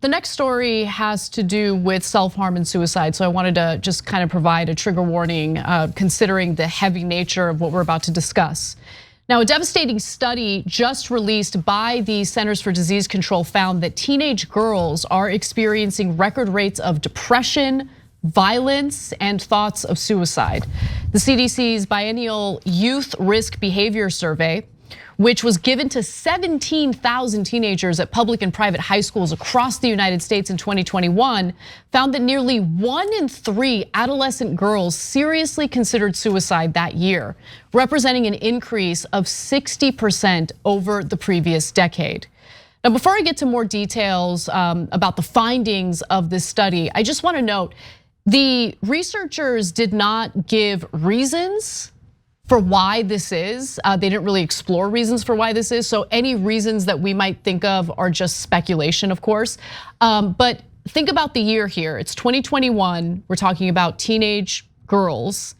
The next story has to do with self-harm and suicide, so I wanted to just kind of provide a trigger warning considering the heavy nature of what we're about to discuss. Now, a devastating study just released by the Centers for Disease Control found that teenage girls are experiencing record rates of depression, violence, and thoughts of suicide. The CDC's biennial Youth Risk Behavior Survey, which was given to 17,000 teenagers at public and private high schools across the United States in 2021, found that nearly 1 in 3 adolescent girls seriously considered suicide that year, representing an increase of 60% over the previous decade. Now, before I get to more details about the findings of this study, I just want to note the researchers did not give reasons for why this is. They didn't really explore reasons for why this is. So any reasons that we might think of are just speculation, of course. But think about the year here. It's 2021. We're talking about teenage girls.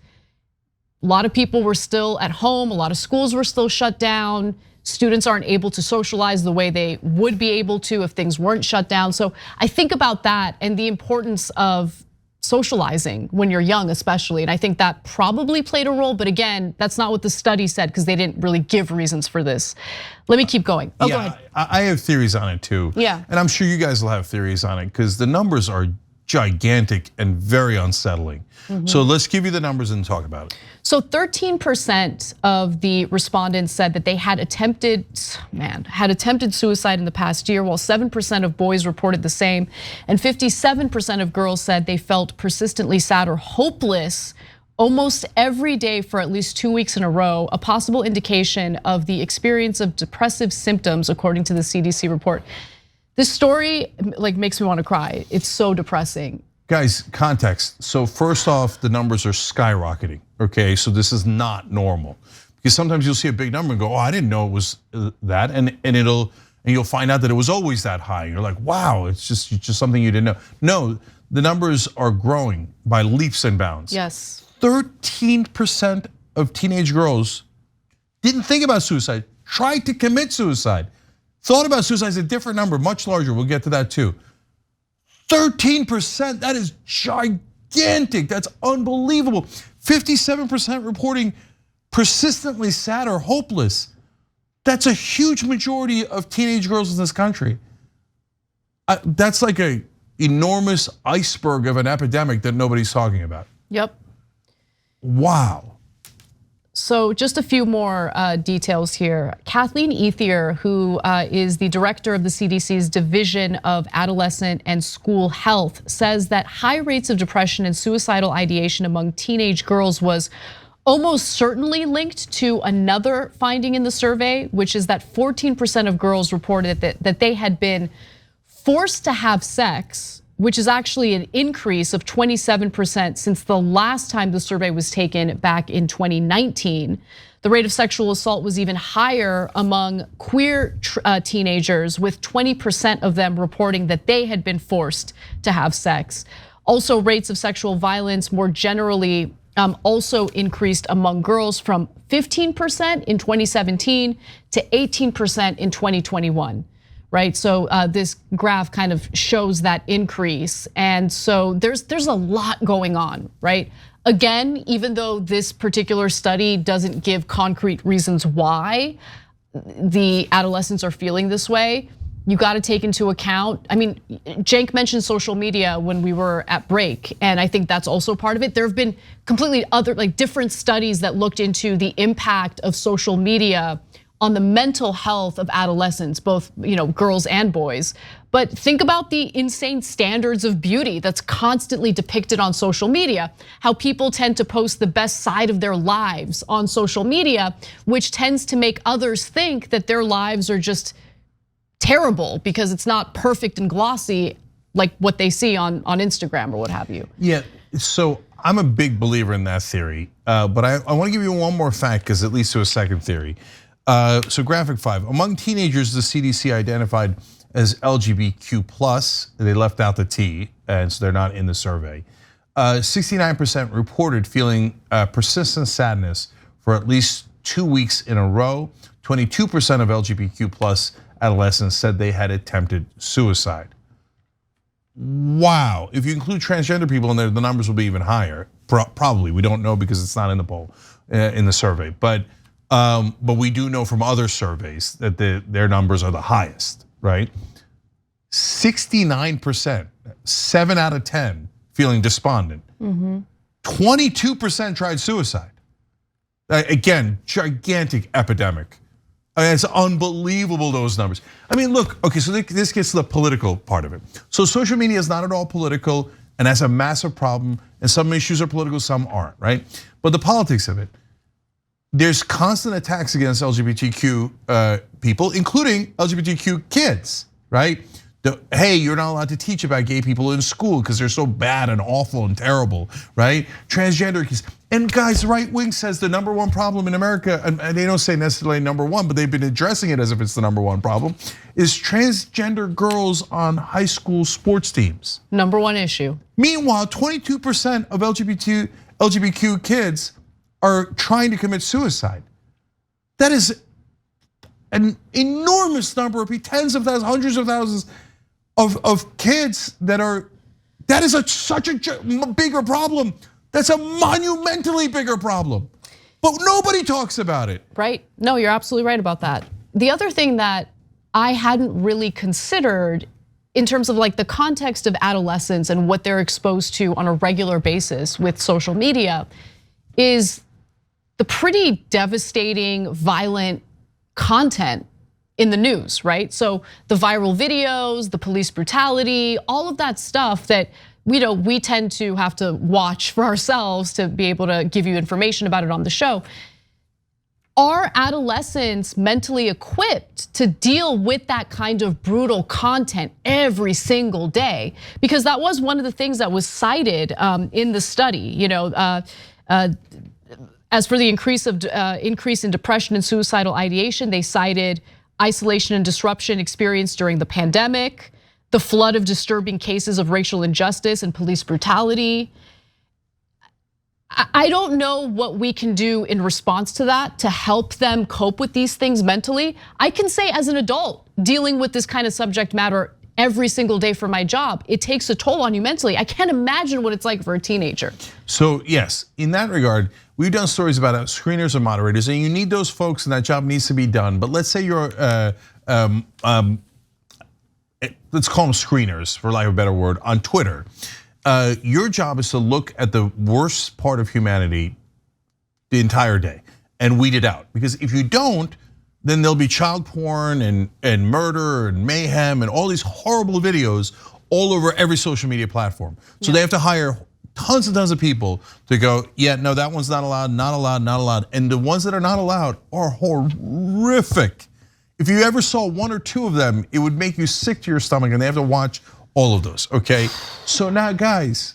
A lot of people were still at home. A lot of schools were still shut down. Students aren't able to socialize the way they would be able to if things weren't shut down. So I think about that and the importance of socializing when you're young, especially. And I think that probably played a role, but again, that's not what the study said because they didn't really give reasons for this. Let me keep going. Go ahead. I have theories on it too. Yeah. And I'm sure you guys will have theories on it because the numbers are gigantic and very unsettling. So let's give you the numbers and talk about it. So 13% of the respondents said that they had attempted suicide in the past year, while 7% of boys reported the same, and 57% of girls said they felt persistently sad or hopeless almost every day for at least 2 weeks in a row, a possible indication of the experience of depressive symptoms, according to the CDC report. This story makes me want to cry. It's so depressing. Guys, context. So first off, the numbers are skyrocketing, okay? So this is not normal. Because sometimes you'll see a big number and go, oh, I didn't know it was that. And you'll find out that it was always that high. You're like, wow, it's just something you didn't know. No, the numbers are growing by leaps and bounds. Yes. 13% of teenage girls didn't think about suicide, tried to commit suicide. Thought about suicide is a different number, much larger. We'll get to that too. 13%, that is gigantic. That's unbelievable. 57% reporting persistently sad or hopeless. That's a huge majority of teenage girls in this country. That's like an enormous iceberg of an epidemic that nobody's talking about. Yep. Wow. So just a few more details here. Kathleen Ethier, who is the director of the CDC's Division of Adolescent and School Health, says that high rates of depression and suicidal ideation among teenage girls was almost certainly linked to another finding in the survey, which is that 14% of girls reported that they had been forced to have sex, which is actually an increase of 27% since the last time the survey was taken back in 2019. The rate of sexual assault was even higher among queer teenagers, with 20% of them reporting that they had been forced to have sex. Also, rates of sexual violence more generally also increased among girls from 15% in 2017 to 18% in 2021. Right, so this graph kind of shows that increase, and so there's a lot going on, right? Again, even though this particular study doesn't give concrete reasons why the adolescents are feeling this way, you got to take into account. I mean, Cenk mentioned social media when we were at break, and I think that's also part of it. There have been completely other, different studies that looked into the impact of social media on the mental health of adolescents, both girls and boys. But think about the insane standards of beauty that's constantly depicted on social media, how people tend to post the best side of their lives on social media, which tends to make others think that their lives are just terrible because it's not perfect and glossy like what they see on Instagram or what have you. Yeah, so I'm a big believer in that theory, but I want to give you one more fact because it leads to a second theory. So graphic 5, among teenagers, the CDC identified as LGBTQ+, they left out the T, and so they're not in the survey. 69% reported feeling persistent sadness for at least 2 weeks in a row. 22% of LGBTQ+ adolescents said they had attempted suicide. wow, if you include transgender people in there, the numbers will be even higher. Probably, we don't know because it's not in the poll, in the survey. But we do know from other surveys that their numbers are the highest, right? 69%, 7 out of 10 feeling despondent. 22% tried suicide. Again, gigantic epidemic. I mean, it's unbelievable, those numbers. I mean, look, okay, so this gets to the political part of it. So social media is not at all political, and that's a massive problem, and some issues are political, some aren't, right? But the politics of it, there's constant attacks against LGBTQ people, including LGBTQ kids, right? Hey, you're not allowed to teach about gay people in school because they're so bad and awful and terrible, right? Transgender kids. And guys, the right wing says the #1 problem in America, and they don't say necessarily #1, but they've been addressing it as if it's the #1 problem, is transgender girls on high school sports teams. #1 issue. Meanwhile, 22% of LGBTQ kids are trying to commit suicide. That is an enormous number of people, tens of thousands, hundreds of thousands of kids that is such a bigger problem. That's a monumentally bigger problem. But nobody talks about it. Right, no, you're absolutely right about that. The other thing that I hadn't really considered in terms of like the context of adolescents and what they're exposed to on a regular basis with social media is the pretty devastating, violent content in the news, right? So the viral videos, the police brutality, all of that stuff that we tend to have to watch for ourselves to be able to give you information about it on the show. Are adolescents mentally equipped to deal with that kind of brutal content every single day? Because that was one of the things that was cited in the study. As for the increase in depression and suicidal ideation, they cited isolation and disruption experienced during the pandemic, the flood of disturbing cases of racial injustice and police brutality. I don't know what we can do in response to that to help them cope with these things mentally. I can say as an adult dealing with this kind of subject matter every single day for my job, it takes a toll on you mentally. I can't imagine what it's like for a teenager. So yes, in that regard, we've done stories about screeners and moderators, and you need those folks, and that job needs to be done. But let's say you're, let's call them screeners, for lack of a better word, on Twitter. Your job is to look at the worst part of humanity the entire day and weed it out. Because if you don't, then there'll be child porn and murder and mayhem and all these horrible videos all over every social media platform. So they have to hire tons and tons of people to go, yeah, no, that one's not allowed, not allowed, not allowed. And the ones that are not allowed are horrific. If you ever saw 1 or 2 of them, it would make you sick to your stomach, and they have to watch all of those, okay? So now guys,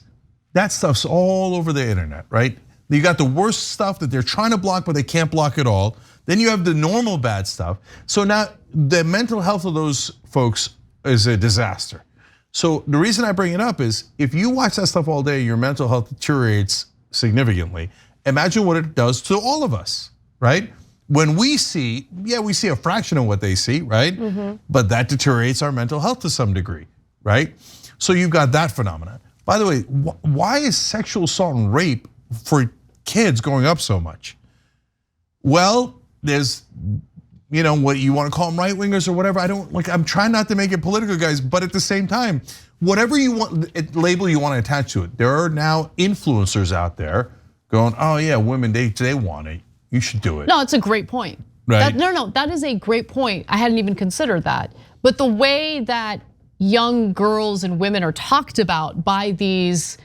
that stuff's all over the internet, right? You got the worst stuff that they're trying to block, but they can't block it all. Then you have the normal bad stuff. So now the mental health of those folks is a disaster. So the reason I bring it up is if you watch that stuff all day, your mental health deteriorates significantly. Imagine what it does to all of us, right? When we see, we see a fraction of what they see, right? But that deteriorates our mental health to some degree, right? So you've got that phenomenon. By the way, why is sexual assault and rape for kids going up so much? Well, there's, what you want to call them right wingers or whatever. I'm trying not to make it political, guys, but at the same time, whatever you want, label you want to attach to it. There are now influencers out there going, oh yeah, women, they want it. You should do it. No, it's a great point. Right? No, that is a great point. I hadn't even considered that. But the way that young girls and women are talked about by these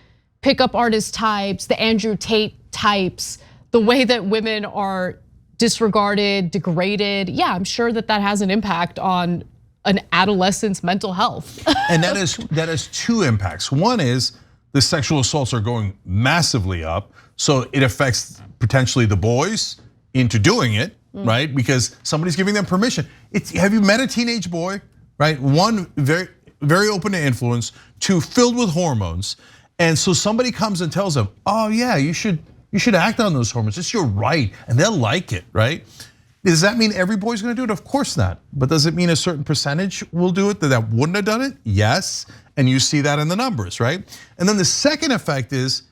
pickup artist types, the Andrew Tate types, the way that women are disregarded, degraded, I'm sure that has an impact on an adolescent's mental health. And that has 2 impacts. One is the sexual assaults are going massively up, so it affects potentially the boys into doing it, right? Because somebody's giving them permission. Have you met a teenage boy, right? 1, very, very open to influence, 2, filled with hormones. And so somebody comes and tells them, oh yeah, you should act on those hormones, it's your right, and they'll like it, right? Does that mean every boy's gonna do it? Of course not. But does it mean a certain percentage will do it that wouldn't have done it? Yes, and you see that in the numbers, right? And then the second effect is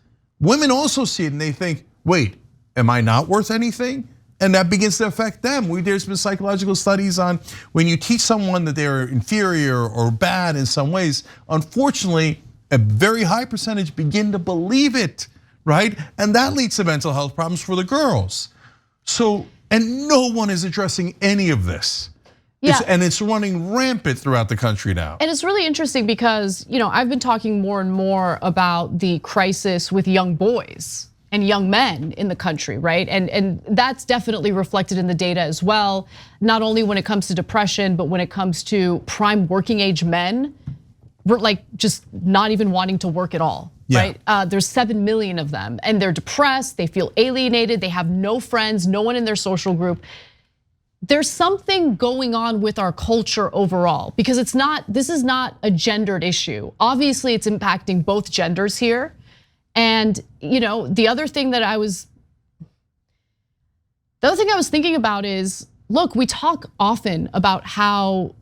women also see it and they think, wait, am I not worth anything? And that begins to affect them. There's been psychological studies on when you teach someone that they're inferior or bad in some ways, unfortunately, a very high percentage begin to believe it, right? And that leads to mental health problems for the girls. So, and no one is addressing any of this. Yeah. And it's running rampant throughout the country now. And it's really interesting because, I've been talking more and more about the crisis with young boys and young men in the country, right? And that's definitely reflected in the data as well. Not only when it comes to depression, but when it comes to prime working age men, we're like just not even wanting to work at all, right? There's 7 million of them and they're depressed, they feel alienated, they have no friends, no one in their social group. There's something going on with our culture overall because this is not a gendered issue. Obviously it's impacting both genders here. And the other thing I was thinking about is, look, we talk often about how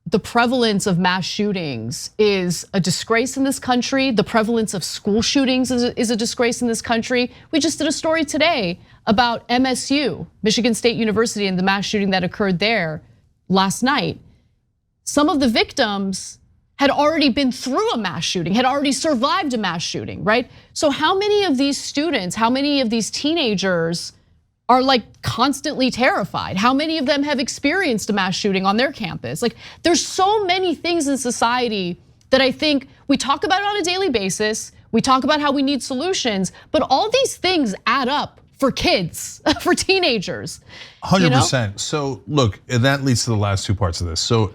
the prevalence of mass shootings is a disgrace in this country. The prevalence of school shootings is a disgrace in this country. We just did a story today about MSU, Michigan State University, and the mass shooting that occurred there last night. Some of the victims had already been through a mass shooting, had already survived a mass shooting, right? So how many of these students, how many of these teenagers are like constantly terrified? How many of them have experienced a mass shooting on their campus? Like there's so many things in society that I think we talk about on a daily basis. We talk about how we need solutions, but all these things add up for kids, for teenagers. 100%. So look, and that leads to the last two parts of this. So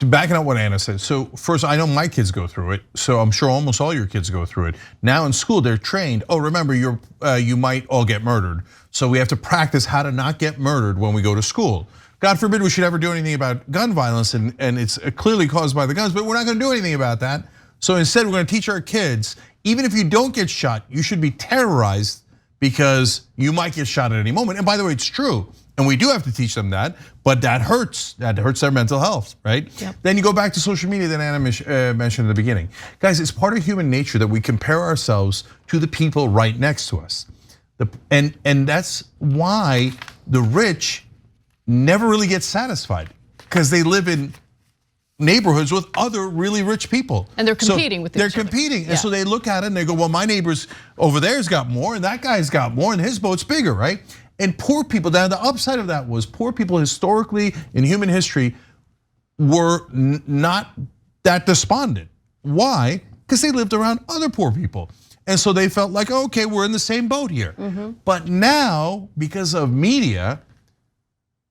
backing up what Anna said. So first, I know my kids go through it. So I'm sure almost all your kids go through it. Now in school, they're trained. Oh, remember, you might all get murdered. So we have to practice how to not get murdered when we go to school. God forbid we should ever do anything about gun violence, and it's clearly caused by the guns, but we're not gonna do anything about that. So instead, we're gonna teach our kids, even if you don't get shot, you should be terrorized because you might get shot at any moment. And by the way, it's true. And we do have to teach them that, but that hurts their mental health, right? Yep. Then you go back to social media that Anna mentioned at the beginning. Guys, it's part of human nature that we compare ourselves to the people right next to us. And that's why the rich never really get satisfied because they live in neighborhoods with other really rich people. And they're competing with each other. They're competing, and so they look at it and they go, well, my neighbor's over there's got more and that guy's got more and his boat's bigger, right? And poor people, now the upside of that was poor people historically in human history were not that despondent. Why? Because they lived around other poor people. And so they felt like, okay, we're in the same boat here. But now, because of media,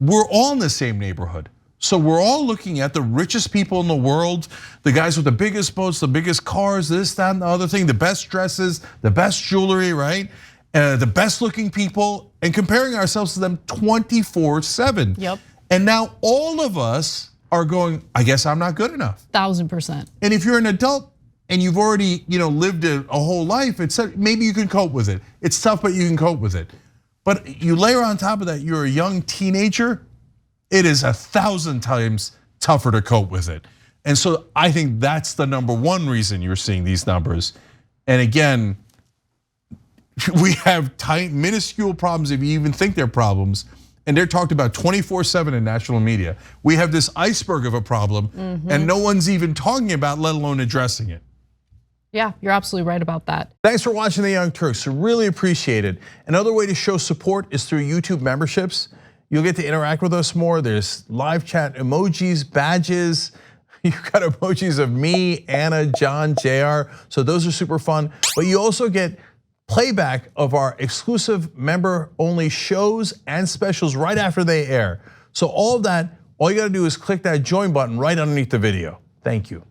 we're all in the same neighborhood. So we're all looking at the richest people in the world, the guys with the biggest boats, the biggest cars, this, that, and the other thing, the best dresses, the best jewelry, right? The best looking people, and comparing ourselves to them 24/7. Yep. And now all of us are going, I guess I'm not good enough. 1000%. And if you're an adult and you've already lived a whole life, maybe you can cope with it. It's tough, but you can cope with it. But you layer on top of that, you're a young teenager, it is 1,000 times tougher to cope with it. And so I think that's the number one reason you're seeing these numbers. And again, we have minuscule problems if you even think they're problems, and they're talked about 24/7 in national media. We have this iceberg of a problem, and no one's even talking about, let alone addressing it. Yeah, you're absolutely right about that. Thanks for watching The Young Turks, I really appreciate it. Another way to show support is through YouTube memberships. You'll get to interact with us more. There's live chat emojis, badges. You've got emojis of me, Anna, John, JR, so those are super fun. But you also get playback of our exclusive member-only shows and specials right after they air. So all of that, all you gotta do is click that join button right underneath the video. Thank you.